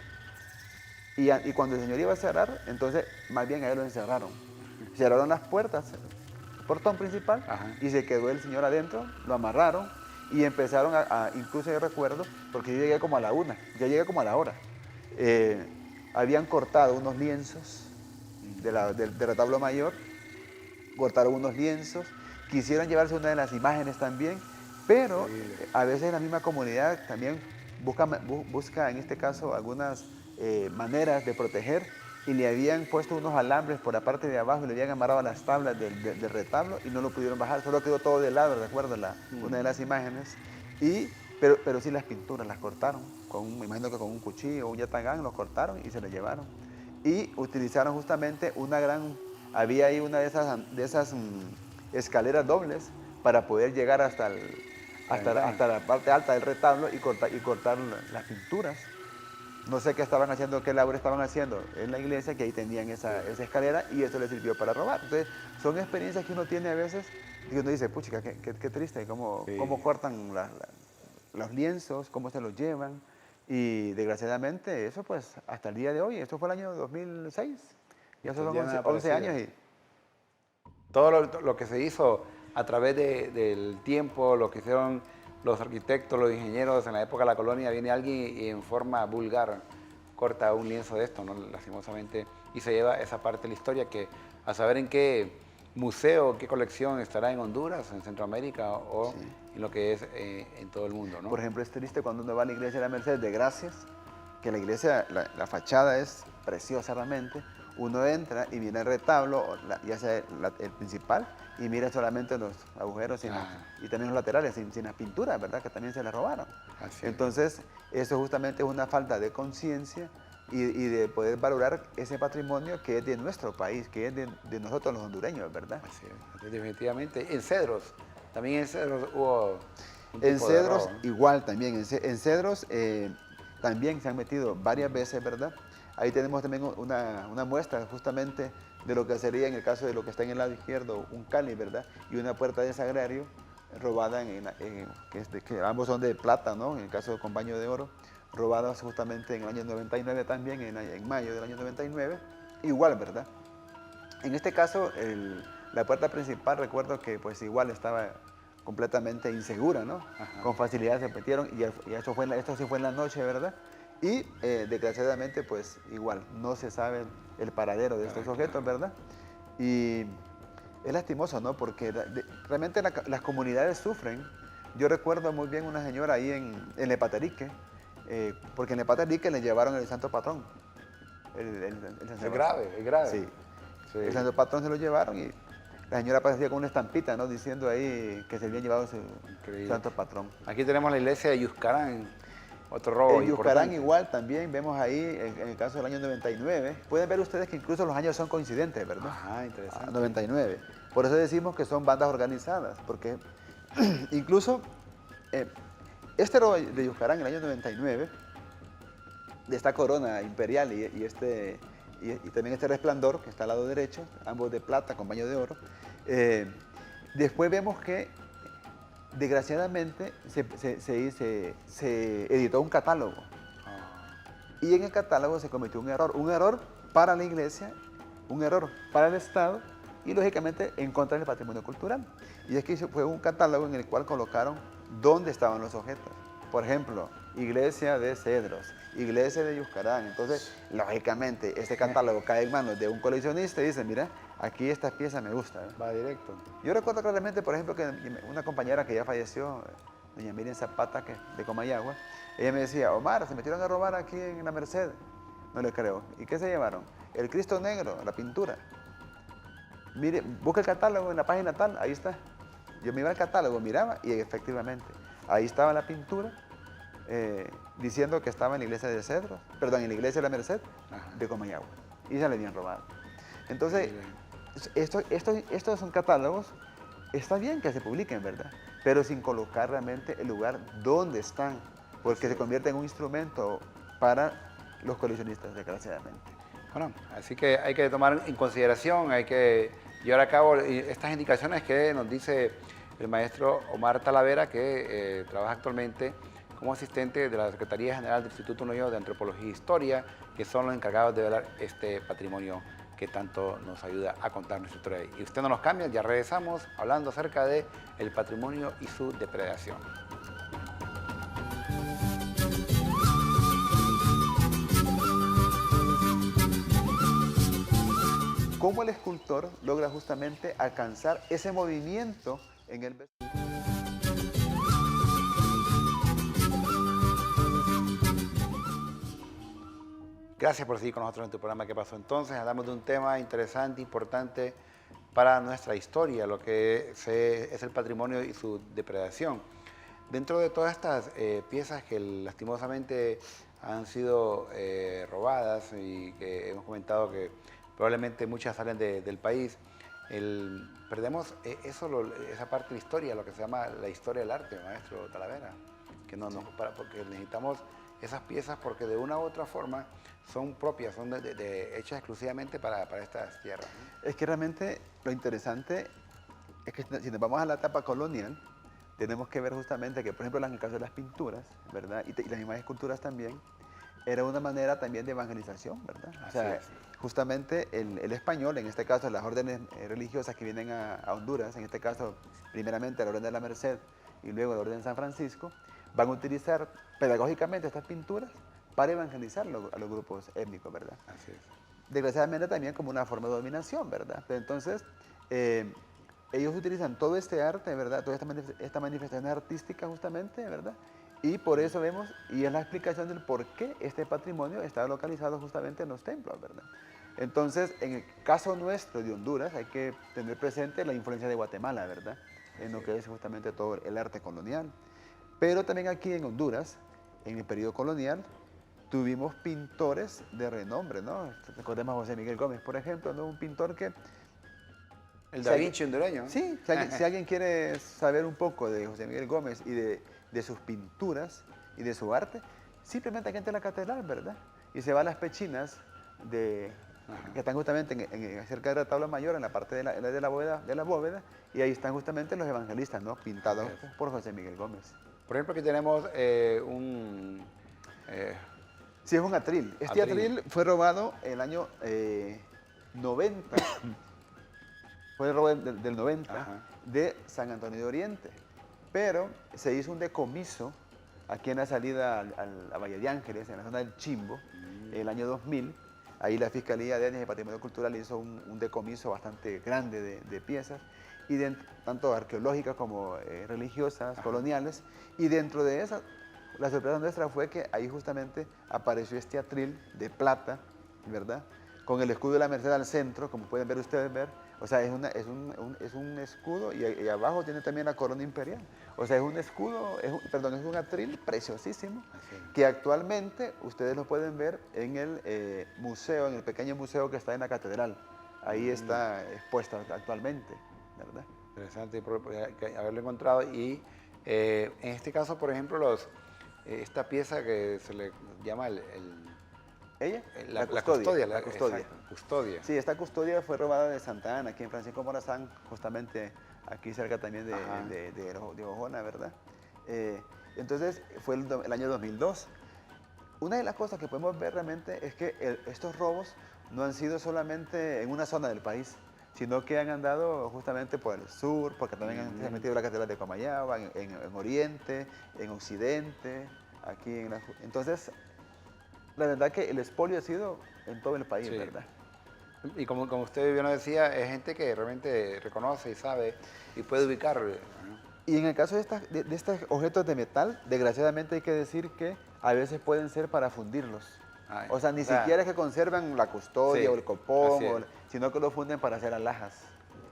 Y cuando el señor iba a cerrar, entonces más bien a él lo encerraron. Cerraron las puertas, el portón principal, Ajá. y se quedó el señor adentro, lo amarraron y empezaron incluso yo recuerdo, porque yo llegué como a la 1, ya llegué como a la hora. Habían cortado unos lienzos del retablo mayor, cortaron unos lienzos, quisieron llevarse una de las imágenes también, pero a veces la misma comunidad también busca en este caso algunas maneras de proteger y le habían puesto unos alambres por la parte de abajo y le habían amarrado las tablas del retablo y no lo pudieron bajar, solo quedó todo de lado, recuerdo una de las imágenes, pero sí las pinturas las cortaron, me imagino que con un cuchillo o un yatagán los cortaron y se las llevaron. Y utilizaron justamente había ahí una de esas escaleras dobles para poder llegar hasta la parte alta del retablo y cortar las pinturas. No sé qué estaban haciendo, qué labor estaban haciendo en la iglesia, que ahí tenían esa escalera y eso les sirvió para robar. Entonces, son experiencias que uno tiene a veces y uno dice, puchica, qué triste, cómo cortan los lienzos, cómo se los llevan. Y desgraciadamente eso pues hasta el día de hoy, esto fue el año 2006, ya son 11 años y... Todo lo que se hizo a través del tiempo, lo que hicieron los arquitectos, los ingenieros en la época de la colonia, viene alguien y en forma vulgar corta un lienzo de esto, ¿no? Lastimosamente, y se lleva esa parte de la historia que a saber en qué museo, qué colección estará en Honduras, en Centroamérica o en lo que es en todo el mundo, ¿no? Por ejemplo, es triste cuando uno va a la iglesia de la Merced de Gracias, que la iglesia, la fachada es preciosa realmente, uno entra y mira el retablo, ya sea el principal, y mira solamente los agujeros y también los laterales, sin las pinturas, ¿verdad? Que también se le robaron. Así es. Entonces, eso justamente es una falta de conciencia y de poder valorar ese patrimonio que es de nuestro país, que es de nosotros los hondureños, ¿verdad? Así es, definitivamente. En Cedros, también en Cedros hubo un En tipo de Cedros robo, ¿no? igual también, en Cedros también se han metido varias veces, ¿verdad? Ahí tenemos también una muestra justamente de lo que sería en el caso de lo que está en el lado izquierdo, un cáliz, ¿verdad? Y una puerta de sagrario robada, que ambos son de plata, ¿no? En el caso con baño de oro, robadas justamente en el año 99 también, en mayo del año 99, igual, ¿verdad? En este caso, la puerta principal, recuerdo que pues igual estaba completamente insegura, ¿no? Ajá. Con facilidad se metieron y esto sí fue en la noche, ¿verdad? Y desgraciadamente pues igual no se sabe el paradero de estos objetos, ¿verdad? Y es lastimoso, ¿no? Porque realmente las comunidades sufren. Yo recuerdo muy bien una señora ahí en Lepatarique, porque en Lepatarique le llevaron el santo patrón. Es grave, es grave. Sí. Sí. El santo patrón se lo llevaron y la señora aparecía con una estampita, ¿no? Diciendo ahí que se habían llevado su Increíble. santo patrón. Aquí tenemos la iglesia de Yuscarán, otro robo En Yuscarán importante. igual también vemos ahí, en el caso del año 99, pueden ver ustedes que incluso los años son coincidentes, ¿verdad? Ajá, interesante. 99. Por eso decimos que son bandas organizadas, porque incluso este robo de Yuscarán en el año 99, de esta corona imperial y también este resplandor que está al lado derecho, ambos de plata con baño de oro, después vemos que desgraciadamente se editó un catálogo. Y en el catálogo se cometió un error para la iglesia, un error para el Estado y lógicamente en contra del patrimonio cultural. Y es que fue un catálogo en el cual colocaron dónde estaban los objetos. Por ejemplo, iglesia de Cedros, iglesia de Yuscarán. Entonces, lógicamente, este catálogo cae en manos de un coleccionista y dice, mira, aquí esta pieza me gusta. Va directo. Yo recuerdo claramente, por ejemplo, que una compañera que ya falleció, doña Miriam Zapata, de Comayagua, ella me decía, Omar, se metieron a robar aquí en la Merced. No le creo. ¿Y qué se llevaron? El Cristo Negro, la pintura. Mire, busca el catálogo en la página tal, ahí está. Yo me iba al catálogo, miraba y efectivamente, ahí estaba la pintura diciendo que estaba en la iglesia de Cedros, perdón, en la iglesia de la Merced de Comayagua. Y se le habían robado. Entonces, estos son catálogos, está bien que se publiquen, ¿verdad? Pero sin colocar realmente el lugar donde están, porque se convierte en un instrumento para los coleccionistas, desgraciadamente. Bueno, así que hay que tomar en consideración, hay que llevar a cabo estas indicaciones que nos dice el maestro Omar Talavera, que trabaja actualmente como asistente de la Secretaría General del Instituto Nuevo de Antropología e Historia, que son los encargados de velar este patrimonio que tanto nos ayuda a contar nuestra historia. Y usted no nos cambia, ya regresamos hablando acerca de el patrimonio y su depredación. ¿Cómo el escultor logra justamente alcanzar ese movimiento en el vestido? Gracias por seguir con nosotros en tu programa ¿Qué pasó entonces? Hablamos de un tema interesante, importante para nuestra historia, lo que es el patrimonio y su depredación. Dentro de todas estas piezas que lastimosamente han sido robadas y que hemos comentado que probablemente muchas salen del país, perdemos esa parte de la historia, lo que se llama la historia del arte, maestro Talavera, que porque necesitamos esas piezas porque de una u otra forma son propias, son hechas exclusivamente para estas tierras, ¿no? Es que realmente lo interesante es que si nos vamos a la etapa colonial, tenemos que ver justamente que, por ejemplo, en el caso de las pinturas, ¿verdad? Y las mismas esculturas también, era una manera también de evangelización, ¿verdad? O sea, justamente el español, en este caso las órdenes religiosas que vienen a Honduras, en este caso primeramente la Orden de la Merced y luego la Orden de San Francisco, van a utilizar pedagógicamente estas pinturas para evangelizar a los grupos étnicos, ¿verdad? Así es. Desgraciadamente también como una forma de dominación, ¿verdad? Pero entonces, ellos utilizan todo este arte, ¿verdad? Toda esta manifestación artística justamente, ¿verdad? Y por eso vemos, y es la explicación del por qué este patrimonio está localizado justamente en los templos, ¿verdad? Entonces, en el caso nuestro de Honduras, hay que tener presente la influencia de Guatemala, ¿verdad? En lo que es justamente todo el arte colonial. Pero también aquí en Honduras, en el periodo colonial, tuvimos pintores de renombre, ¿no? Recordemos a José Miguel Gómez, por ejemplo, ¿no? Un pintor que... El Da Vinci hondureño. Sí, si alguien quiere saber un poco de José Miguel Gómez y de sus pinturas y de su arte, simplemente aquí entra a la catedral, ¿verdad? Y se va a las pechinas que están justamente cerca de la tabla mayor, en la parte de la bóveda, y ahí están justamente los evangelistas, ¿no? Pintados por José Miguel Gómez. Por ejemplo, aquí tenemos un... Sí, es un atril. Este atril fue robado el año 90, fue el robo del 90, de San Antonio de Oriente. Pero se hizo un decomiso aquí en la salida a Valle de Ángeles, en la zona del Chimbo, el año 2000. Ahí la Fiscalía de Áreas de Patrimonio Cultural hizo un decomiso bastante grande de piezas, y tanto arqueológicas como religiosas, coloniales. Y dentro de esas, la sorpresa nuestra fue que ahí justamente apareció este atril de plata, ¿verdad? Con el escudo de la Merced al centro, como pueden ver ustedes O sea, es un escudo, y abajo tiene también la corona imperial. O sea, es un escudo, es un atril preciosísimo, que actualmente ustedes lo pueden ver en el museo, en el pequeño museo que está en la catedral. Ahí está expuesto actualmente, ¿verdad? Interesante haberlo encontrado. Y en este caso, por ejemplo, esta pieza que se le llama La custodia. Exacto, custodia. Sí, esta custodia fue robada de Santa Ana, aquí en Francisco Morazán, justamente aquí cerca también de Ojona, ¿verdad? Entonces fue el año 2002. Una de las cosas que podemos ver realmente es que estos robos no han sido solamente en una zona del país, sino que han andado justamente por el sur, porque también se han metido en la catedral de Comayagua, en Oriente, en Occidente, aquí entonces, la verdad que el expolio ha sido en todo el país, ¿verdad? Y como usted bien lo decía, es gente que realmente reconoce y sabe y puede ubicar. Y en el caso de estos objetos de metal, desgraciadamente hay que decir que a veces pueden ser para fundirlos. O sea, ni siquiera es que conservan la custodia o el copón, sino que lo funden para hacer alhajas.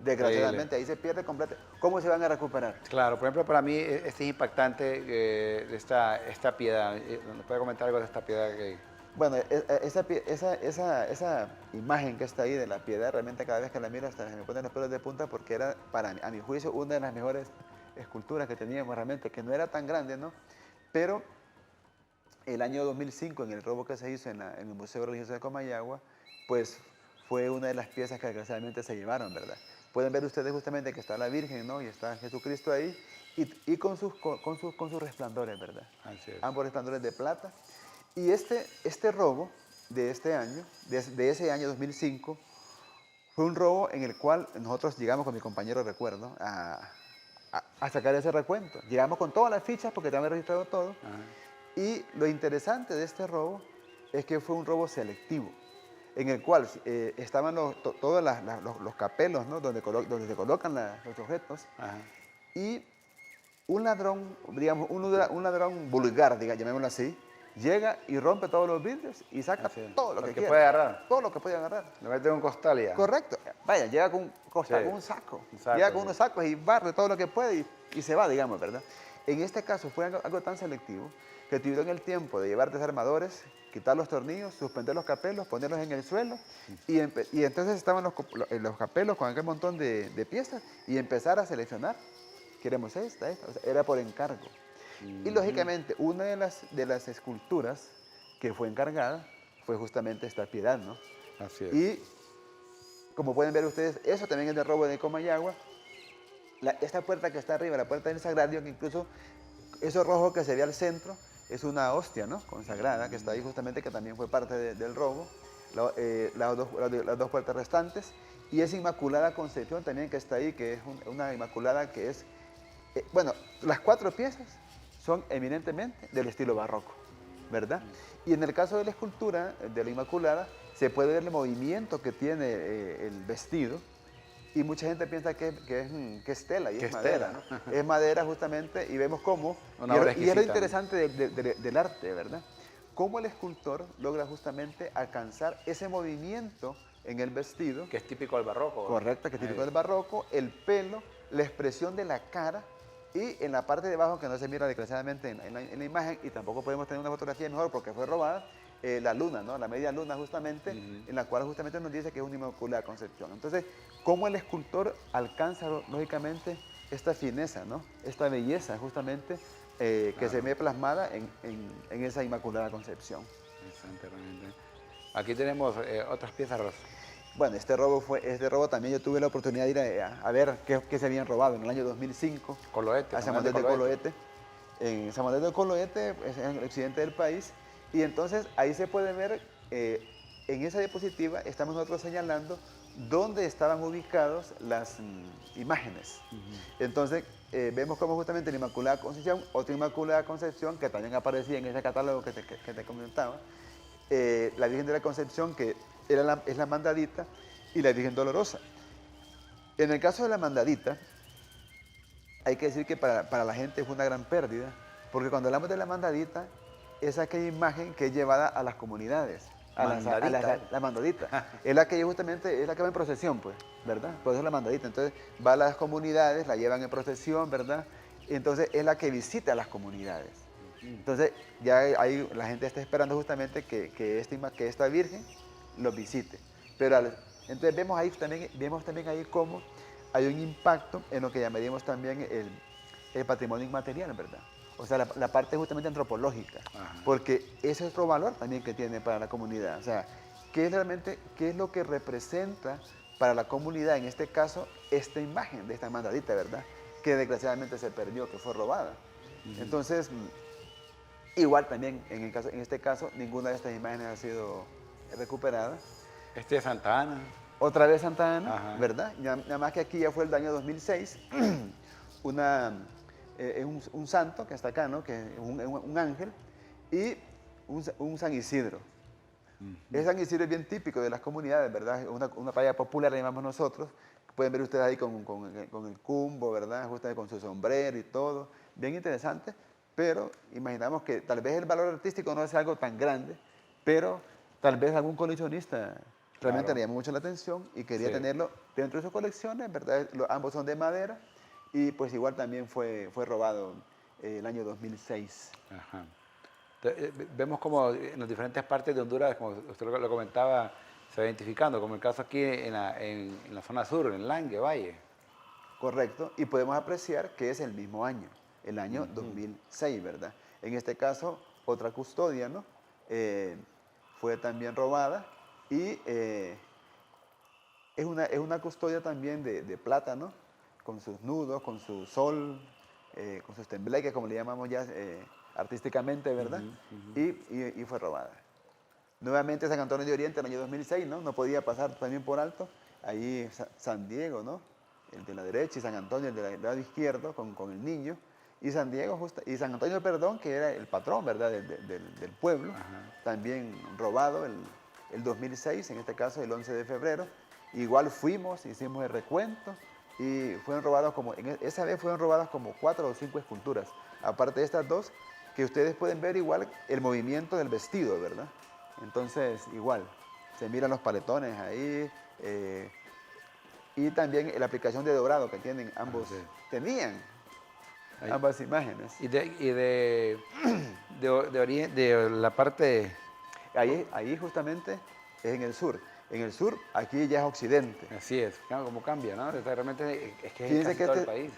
Desgraciadamente, ahí se pierde completo. ¿Cómo se van a recuperar? Claro, por ejemplo, para mí es impactante esta piedad. ¿Nos puede comentar algo de esta piedad? Bueno, esa imagen que está ahí de la piedad, realmente cada vez que la miro hasta se me ponen los pelos de punta, porque era, a mi juicio, una de las mejores esculturas que teníamos realmente, que no era tan grande, ¿no? Pero el año 2005, en el robo que se hizo en el Museo Religioso de Comayagua, pues fue una de las piezas que desgraciadamente se llevaron, ¿verdad? Pueden ver ustedes justamente que está la Virgen, ¿no? Y está Jesucristo ahí, y con sus resplandores, ¿verdad? Así es. Ambos resplandores de plata. Y este robo de este año, de ese año 2005, fue un robo en el cual nosotros llegamos con mi compañero, recuerdo, a sacar ese recuento. Llegamos con todas las fichas porque también registrado todo. Y lo interesante de este robo es que fue un robo selectivo, en el cual estaban todos los capelos, ¿no? donde se colocan los objetos. Y un ladrón, digamos, un ladrón vulgar, llamémoslo así, llega y rompe todos los vidrios y saca todo lo que quiera. puede agarrar. Todo lo que puede agarrar. Lo mete en un costal ya. Correcto. Vaya, llega con un saco. Llega con unos sacos y barre todo lo que puede y se va, digamos, ¿verdad? En este caso fue algo tan selectivo que tuvieron el tiempo de llevar desarmadores, quitar los tornillos, suspender los capelos, ponerlos en el suelo, y entonces estaban los capelos con aquel montón de piezas y empezar a seleccionar. Queremos esta. O sea, era por encargo. Y lógicamente, una de las esculturas que fue encargada fue justamente esta piedad, ¿no? Así es. Y como pueden ver ustedes, eso también es de robo de Comayagua. Esta puerta que está arriba, la puerta del Sagrario, que incluso eso rojo que se ve al centro, es una hostia, ¿no? Consagrada, que está ahí justamente, que también fue parte del robo. Las dos puertas restantes. Y esa Inmaculada Concepción también que está ahí, que es una Inmaculada que es... bueno, las 4 piezas son eminentemente del estilo barroco, ¿verdad? Y en el caso de la escultura de la Inmaculada, se puede ver el movimiento que tiene el vestido, y mucha gente piensa que es tela, y es madera, ¿no? Es madera justamente, y vemos cómo, y es lo interesante del arte, ¿verdad? Cómo el escultor logra justamente alcanzar ese movimiento en el vestido. Que es típico del barroco. Correcto, que es típico del barroco, el pelo, la expresión de la cara, y en la parte de abajo, que no se mira desgraciadamente en la imagen, y tampoco podemos tener una fotografía mejor porque fue robada, la luna, ¿no? La media luna justamente, en la cual justamente nos dice que es una Inmaculada Concepción. Entonces, ¿cómo el escultor alcanza lógicamente esta fineza, ¿no? Esta belleza justamente que se ve plasmada en esa Inmaculada Concepción? Interesante, realmente. Aquí tenemos otras piezas, Rosa. Bueno, este robo también yo tuve la oportunidad de ir a ver qué se habían robado en el año 2005. Coloete. A San Manuel de Coloete. En San Manuel de Coloete, es en el occidente del país. Y entonces ahí se puede ver, en esa diapositiva estamos nosotros señalando dónde estaban ubicados las imágenes. Entonces vemos como justamente la Inmaculada Concepción, otra Inmaculada Concepción que también aparecía en ese catálogo que te comentaba, la Virgen de la Concepción que es la mandadita y la Virgen Dolorosa. En el caso de la mandadita, hay que decir que para la gente fue una gran pérdida, porque cuando hablamos de la mandadita, es aquella imagen que es llevada a las comunidades. La mandadita. Es la que justamente es la que va en procesión, pues, ¿verdad? Por eso es la mandadita. Entonces va a las comunidades, la llevan en procesión, ¿verdad? Entonces es la que visita a las comunidades. Entonces ya ahí la gente está esperando justamente que esta Virgen los visite. Pero entonces vemos también ahí cómo hay un impacto en lo que llamaríamos también el patrimonio inmaterial, ¿verdad? O sea, la parte justamente antropológica, porque ese es otro valor también que tiene para la comunidad. O sea, qué es lo que representa para la comunidad, en este caso, esta imagen de esta mandadita, ¿verdad? Que desgraciadamente se perdió, que fue robada. Entonces, igual también, en este caso, ninguna de estas imágenes ha sido recuperada. Este es Santa Ana. Otra vez Santa Ana, ¿verdad? Nada más que aquí ya fue el año 2006, un santo que está acá, ¿no? Que es un ángel y un San Isidro. Ese San Isidro es bien típico de las comunidades, ¿verdad? Una playa popular, le llamamos nosotros. Pueden ver ustedes ahí con el cumbo, ¿verdad? Justamente con su sombrero y todo. Bien interesante, pero imaginamos que tal vez el valor artístico no es algo tan grande, pero tal vez algún coleccionista realmente le llamó mucho la atención y quería tenerlo dentro de sus colecciones, ¿verdad? Ambos son de madera y pues igual también fue robado el año 2006. Ajá. Vemos como en las diferentes partes de Honduras, como usted lo comentaba, se va identificando, como el caso aquí en la zona sur, en Langue, Valle. Correcto, y podemos apreciar que es el mismo año, el año 2006, ¿verdad? En este caso, otra custodia, ¿no? Fue también robada y es una custodia también de plata, ¿no? Con sus nudos, con su sol, con sus tembleques, como le llamamos ya artísticamente, ¿verdad? Y fue robada. Nuevamente San Antonio de Oriente en el año 2006, ¿no? No podía pasar también por alto. Ahí San Diego, ¿no? El de la derecha y San Antonio, el del lado izquierdo, con el niño. Y San San Antonio, perdón, que era el patrón, ¿verdad? Del pueblo, también robado el 2006, en este caso el 11 de febrero. Igual fuimos, hicimos el recuento y fueron robados esa vez fueron robadas como 4 o 5 esculturas. Aparte de estas dos, que ustedes pueden ver igual el movimiento del vestido, ¿verdad? Entonces, igual, se miran los paletones ahí y también la aplicación de dorado que tienen ambos, tenían ambas imágenes. Y de la parte... Ahí justamente es en el sur. En el sur, aquí ya es occidente. Así es, como cambia, ¿no? O sea, realmente es que Fíjense es que todo el país.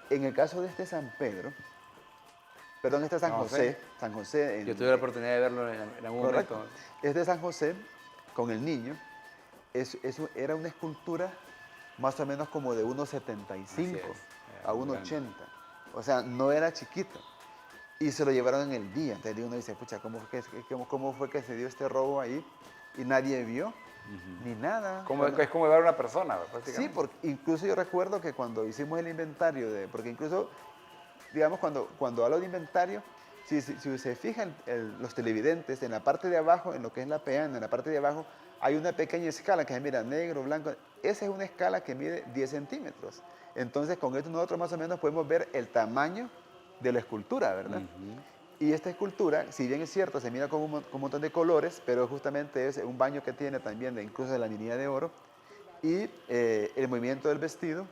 En el caso de este San Pedro, perdón, este es San José. San José yo tuve la oportunidad de verlo en algún momento. Este San José, con el niño, era una escultura más o menos como de 1,75 a 1,80. O sea, no era chiquito. Y se lo llevaron en el día. Entonces uno dice, pucha, ¿cómo fue que se dio este robo ahí? Y nadie vio, ni nada. Es como llevar a una persona, prácticamente. Sí, porque incluso yo recuerdo que cuando hicimos el inventario, porque incluso, digamos, cuando hablo de inventario, si se fijan los televidentes, en la parte de abajo, en lo que es la peana, en la parte de abajo, hay una pequeña escala que se mira negro, blanco. Esa es una escala que mide 10 centímetros. Entonces, con esto nosotros más o menos podemos ver el tamaño de la escultura, ¿verdad? Y esta escultura, si bien es cierto, se mira con un montón de colores, pero justamente es un baño que tiene también incluso de la minilla de oro, y el movimiento del vestido,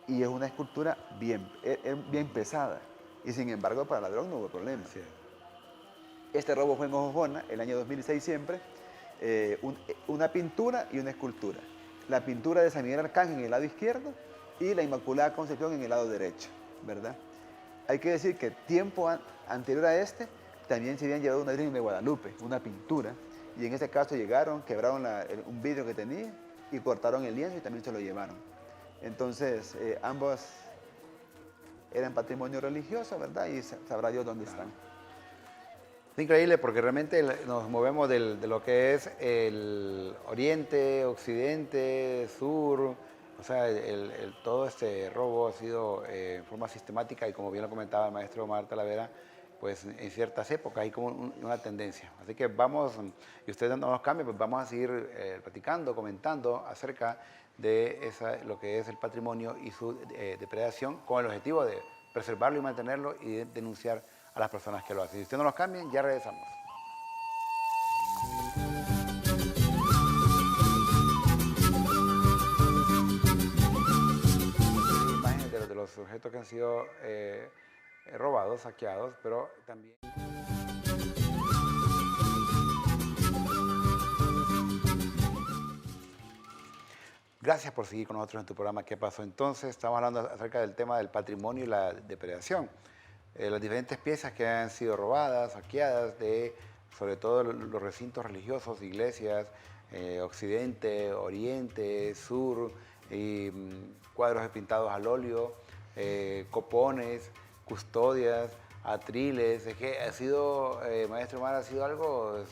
y es una escultura bien pesada. Y sin embargo, para el ladrón no hubo problema. Este robo fue en Jojona, el año 2006 siempre, una pintura y una escultura. La pintura de San Miguel Arcángel en el lado izquierdo y la Inmaculada Concepción en el lado derecho, ¿verdad? Hay que decir que tiempo anterior a este, también se habían llevado una Virgen de Guadalupe, una pintura, y en ese caso llegaron, quebraron un vidrio que tenía y cortaron el lienzo y también se lo llevaron. Entonces, ambos eran patrimonio religioso, ¿verdad? Y sabrá Dios dónde están. Es increíble porque realmente nos movemos de lo que es el oriente, occidente, sur. O sea, todo este robo ha sido en forma sistemática y como bien lo comentaba el maestro Omar Talavera, pues en ciertas épocas hay como una tendencia. Así que vamos, y ustedes no nos cambien, pues vamos a seguir platicando, comentando acerca de lo que es el patrimonio y su depredación con el objetivo de preservarlo y mantenerlo y de denunciar a las personas que lo hacen. Si ustedes no nos cambien, ya regresamos. Imágenes de los objetos que han sido robados, saqueados, pero también... Gracias por seguir con nosotros en tu programa ¿Qué pasó entonces? Estamos hablando acerca del tema del patrimonio y la depredación. Las diferentes piezas que han sido robadas, saqueadas, sobre todo los recintos religiosos, iglesias, occidente, oriente, sur, y cuadros pintados al óleo, copones, custodias, atriles. Es que ha sido, maestro Omar, ha sido algo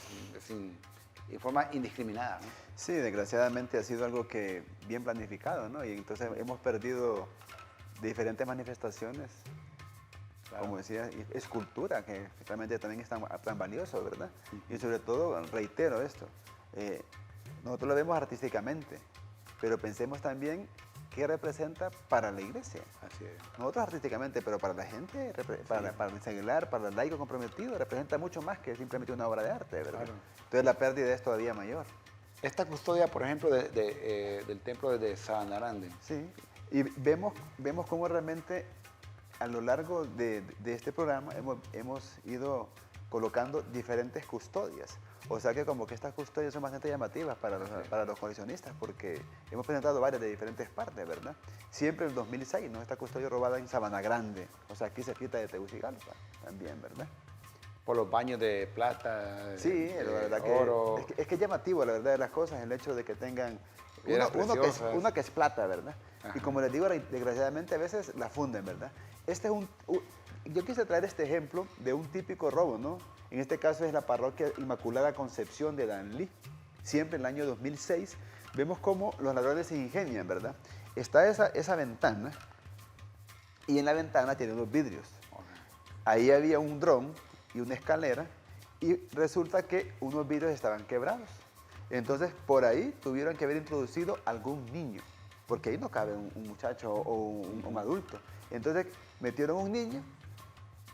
en forma indiscriminada, ¿no? Sí, desgraciadamente ha sido algo que bien planificado, ¿no? Y entonces hemos perdido diferentes manifestaciones, claro, como decía, escultura, que realmente también es tan valioso, ¿verdad? Y sobre todo, reitero esto, nosotros lo vemos artísticamente, pero pensemos también qué representa para la iglesia. Así es. Nosotros artísticamente, pero para la gente, para el seglar, para el laico comprometido, representa mucho más que simplemente una obra de arte, ¿verdad? Claro. Entonces la pérdida es todavía mayor. Esta custodia, por ejemplo, del templo de Sanarande. Sí, y vemos cómo realmente a lo largo de este programa hemos ido colocando diferentes custodias. O sea que como que estas custodias son bastante llamativas para los coleccionistas porque hemos presentado varias de diferentes partes, ¿verdad? Siempre en 2006, ¿no? Esta custodia robada en Sabana Grande, o sea, aquí cerquita de Tegucigalpa también, ¿verdad? Por los baños de plata, Sí, la verdad oro. que es llamativo, la verdad de las cosas, el hecho de que tengan Piedras preciosas. uno que es plata, ¿verdad? Ajá. Y como les digo, desgraciadamente a veces la funden, ¿verdad? Este es yo quise traer este ejemplo de un típico robo, ¿no? En este caso es la parroquia Inmaculada Concepción de Danlí. Siempre en el año 2006 vemos cómo los ladrones se ingenian, ¿verdad? Está esa ventana y en la ventana tiene unos vidrios. Ahí había un dron y una escalera y resulta que unos vidrios estaban quebrados. Entonces por ahí tuvieron que haber introducido algún niño, porque ahí no cabe un muchacho o un adulto. Entonces metieron un niño,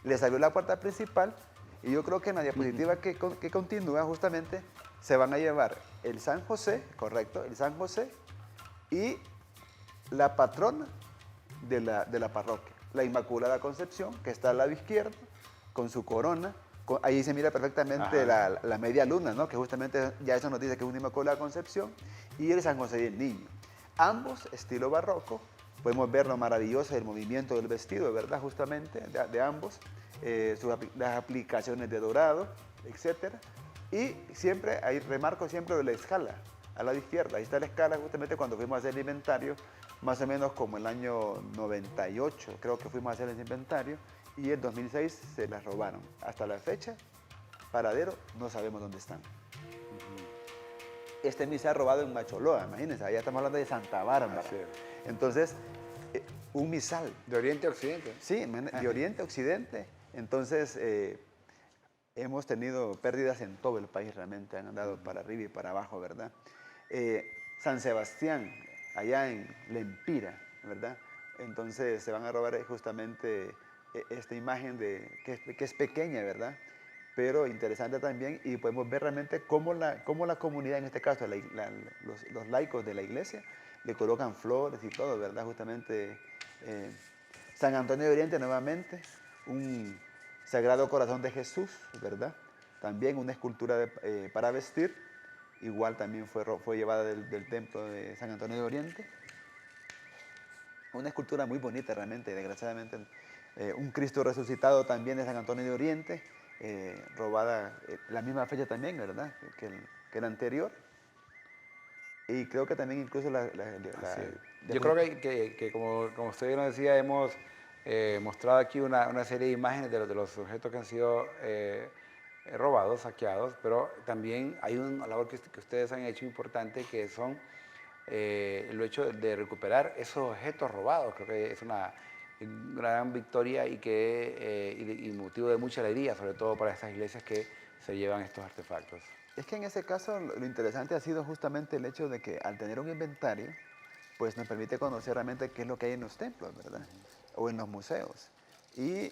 les abrió la puerta principal y yo creo que en la diapositiva que continúa justamente se van a llevar el San José, correcto, el San José y la patrona de la parroquia, la Inmaculada Concepción, que está al lado izquierdo, con su corona. Ahí se mira perfectamente la media luna, ¿no? Que justamente ya eso nos dice que es una Inmaculada Concepción, y el San José y el Niño. Ambos estilo barroco, podemos ver lo maravilloso del movimiento del vestido, ¿verdad? Justamente de ambos, las aplicaciones de dorado, etc. Y siempre, ahí remarco siempre de la escala, a la izquierda. Ahí está la escala justamente cuando fuimos a hacer el inventario, más o menos como el año 98, creo que fuimos a hacer el inventario, y el 2006 se las robaron. Hasta la fecha, paradero, no sabemos dónde están. Este misal se ha robado en Macholoa, imagínense, allá estamos hablando de Santa Bárbara. Entonces, un misal. ¿De Oriente a Occidente? Sí, de Oriente a Occidente. Entonces, hemos tenido pérdidas en todo el país realmente, han andado para arriba y para abajo, ¿verdad? San Sebastián, allá en Lempira, ¿verdad? Entonces, se van a robar justamente esta imagen que es pequeña, ¿verdad? Pero interesante también, y podemos ver realmente cómo la comunidad, en este caso los laicos de la iglesia, le colocan flores y todo, ¿verdad? Justamente San Antonio de Oriente nuevamente, un Sagrado Corazón de Jesús, ¿verdad? También una escultura para vestir, igual también fue llevada del templo de San Antonio de Oriente. Una escultura muy bonita realmente, desgraciadamente. Un Cristo resucitado también de San Antonio de Oriente, robada la misma fecha también, ¿verdad? Que la anterior. Y creo que también incluso Así es. Yo creo que como usted nos decía, hemos mostrado aquí una serie de imágenes de los objetos que han sido robados, saqueados, pero también hay una labor que ustedes han hecho importante, que son el hecho de recuperar esos objetos robados. Creo que es una gran victoria y motivo de mucha alegría, sobre todo para estas iglesias que se llevan estos artefactos. Es que en ese caso lo interesante ha sido justamente el hecho de que al tener un inventario, pues nos permite conocer realmente qué es lo que hay en los templos, ¿verdad? O en los museos. Y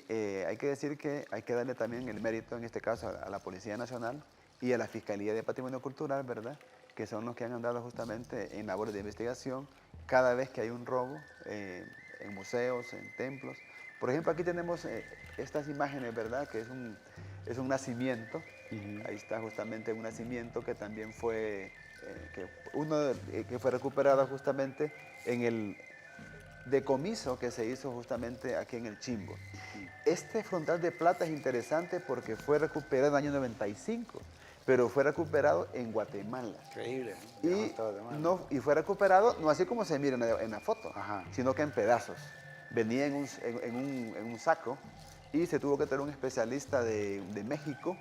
hay que decir que hay que darle también el mérito, en este caso, a la Policía Nacional y a la Fiscalía de Patrimonio Cultural, ¿verdad? Que son los que han andado justamente en labores de investigación cada vez que hay un robo en museos, en templos. Por ejemplo, aquí tenemos estas imágenes, ¿verdad? Que es un nacimiento. Ahí está justamente un nacimiento que también fue, que fue recuperado justamente en el decomiso que se hizo justamente aquí en el Chimbo. Este frontal de plata es interesante porque fue recuperado en el año 95, pero fue recuperado en Guatemala. Increíble. Y fue recuperado no así como se mira en la foto, Ajá. sino que en pedazos. Venía en un saco y se tuvo que tener un especialista de México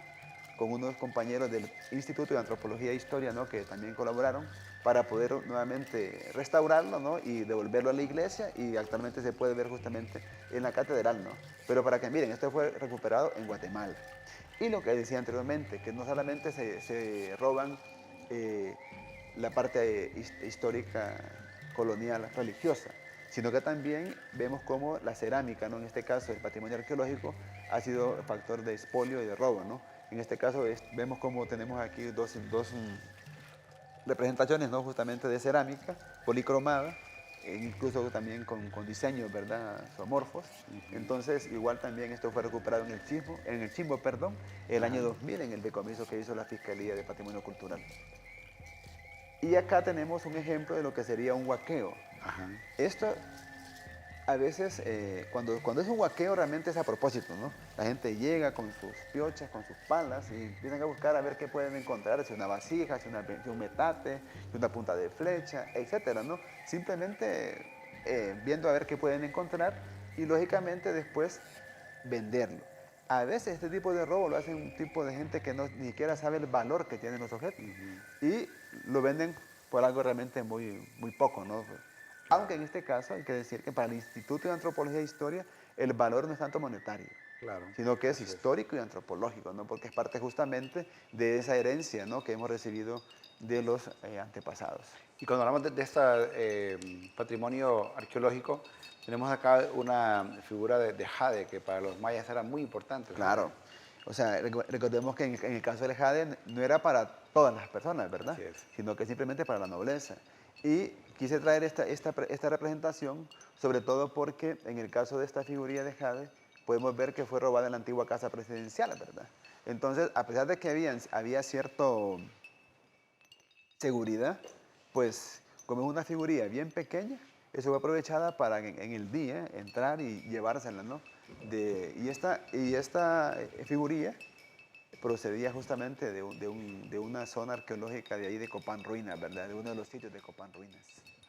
con unos compañeros del Instituto de Antropología e Historia, ¿no? Que también colaboraron para poder nuevamente restaurarlo, ¿no? Y devolverlo a la iglesia, y actualmente se puede ver justamente en la catedral, ¿no? Pero para que miren, esto fue recuperado en Guatemala. Y lo que decía anteriormente, que no solamente se roban la parte histórica, colonial, religiosa, sino que también vemos cómo la cerámica, ¿no? En este caso el patrimonio arqueológico, ha sido factor de expolio y de robo, ¿no? En este caso vemos cómo tenemos aquí dos representaciones, ¿no? Justamente de cerámica policromada, incluso también con diseños, ¿verdad? Zoomorfos. Entonces, igual también esto fue recuperado en el Chimbo, el año 2000, en el decomiso que hizo la Fiscalía de Patrimonio Cultural. Y acá tenemos un ejemplo de lo que sería un huaqueo. Ajá. Esto, a veces, cuando es un huaqueo, realmente es a propósito, ¿no? La gente llega con sus piochas, con sus palas, y empiezan a buscar a ver qué pueden encontrar, si una vasija, si un metate, si una punta de flecha, etcétera, ¿no? Simplemente viendo a ver qué pueden encontrar y, lógicamente, después venderlo. A veces este tipo de robo lo hace un tipo de gente que ni siquiera sabe el valor que tienen los objetos, y lo venden por algo realmente muy, muy poco, ¿no? Aunque en este caso hay que decir que para el Instituto de Antropología e Historia el valor no es tanto monetario, Claro. sino que es histórico y antropológico, ¿no? Porque es parte justamente de esa herencia, ¿no? Que hemos recibido de los antepasados. Y cuando hablamos de este patrimonio arqueológico, tenemos acá una figura de jade, que para los mayas era muy importante, ¿no? Claro. O sea, recordemos que en el caso del jade no era para todas las personas, ¿verdad? Así es. Sino que simplemente para la nobleza. Y quise traer esta representación, sobre todo porque en el caso de esta figurilla de jade, podemos ver que fue robada en la antigua casa presidencial, ¿verdad? Entonces, a pesar de que había cierta seguridad, pues como es una figurilla bien pequeña, eso fue aprovechada para en el día entrar y llevársela, ¿no? Y esta figurilla procedía justamente de una zona arqueológica de ahí de Copán Ruinas, ¿verdad? De uno de los sitios de Copán Ruinas.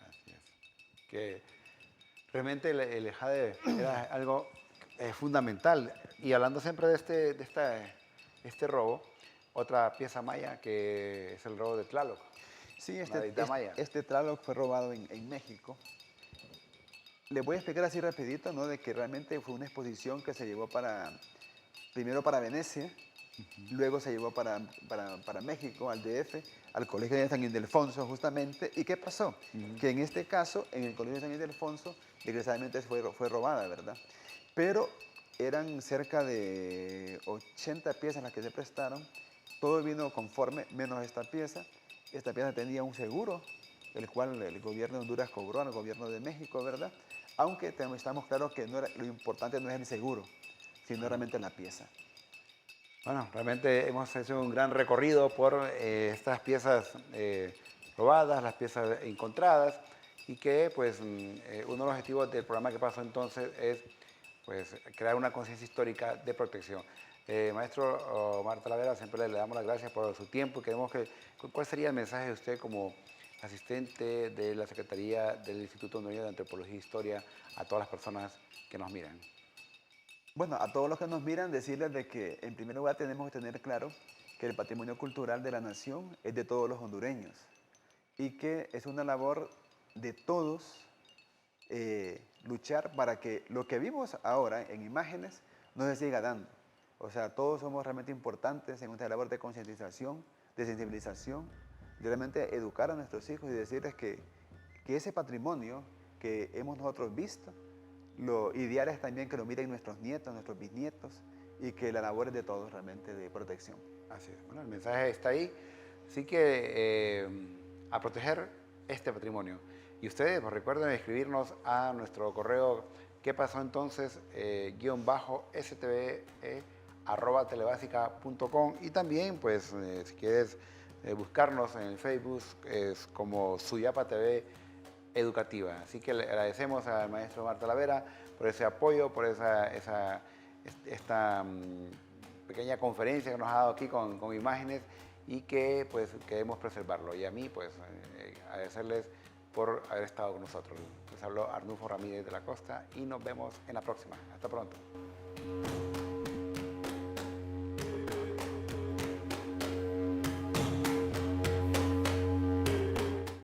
Así es. Que realmente el jade era algo fundamental. Y hablando siempre de este robo, otra pieza maya que es el robo de Tlaloc. Sí, Una deidad maya. este Tlaloc fue robado en México. Les voy a explicar así rapidito, ¿no? De que realmente fue una exposición que se llevó primero para Venecia, luego se llevó para México, al DF, al Colegio de San Ildefonso justamente. ¿Y qué pasó? Que en este caso, en el Colegio de San Ildefonso, desgraciadamente fue robada, ¿verdad? Pero eran cerca de 80 piezas las que se prestaron, todo vino conforme, menos esta pieza. Esta pieza tenía un seguro, el cual el gobierno de Honduras cobró al gobierno de México, ¿verdad? Aunque estamos claros que lo importante no es el seguro, sino realmente la pieza. Bueno, realmente hemos hecho un gran recorrido por estas piezas robadas, las piezas encontradas y que pues uno de los objetivos del programa que pasó entonces es pues crear una conciencia histórica de protección. Maestro Omar Talavera, siempre le damos las gracias por su tiempo y queremos que, ¿cuál sería el mensaje de usted como asistente de la Secretaría del Instituto Hondureño de Antropología e Historia a todas las personas que nos miran? Bueno, a todos los que nos miran, decirles de que en primer lugar tenemos que tener claro que el patrimonio cultural de la nación es de todos los hondureños y que es una labor de todos luchar para que lo que vimos ahora en imágenes no se siga dando. O sea, todos somos realmente importantes en esta labor de concientización, de sensibilización, de realmente educar a nuestros hijos y decirles que ese patrimonio que hemos nosotros visto, lo ideal es también que lo miren nuestros nietos, nuestros bisnietos y que la labor es de todos realmente de protección. Así es. Bueno, el mensaje está ahí. Así que a proteger este patrimonio. Y ustedes, pues, recuerden escribirnos a nuestro correo qué pasó entonces, _stve @telebasica.com y también, pues, si quieres buscarnos en el Facebook es como Suyapa TV Educativa. Así que le agradecemos al maestro Omar Talavera por ese apoyo, por esta pequeña conferencia que nos ha dado aquí con imágenes y que pues queremos preservarlo. Y a mí pues agradecerles por haber estado con nosotros. Les habló Arnulfo Ramírez de la Costa y nos vemos en la próxima. Hasta pronto.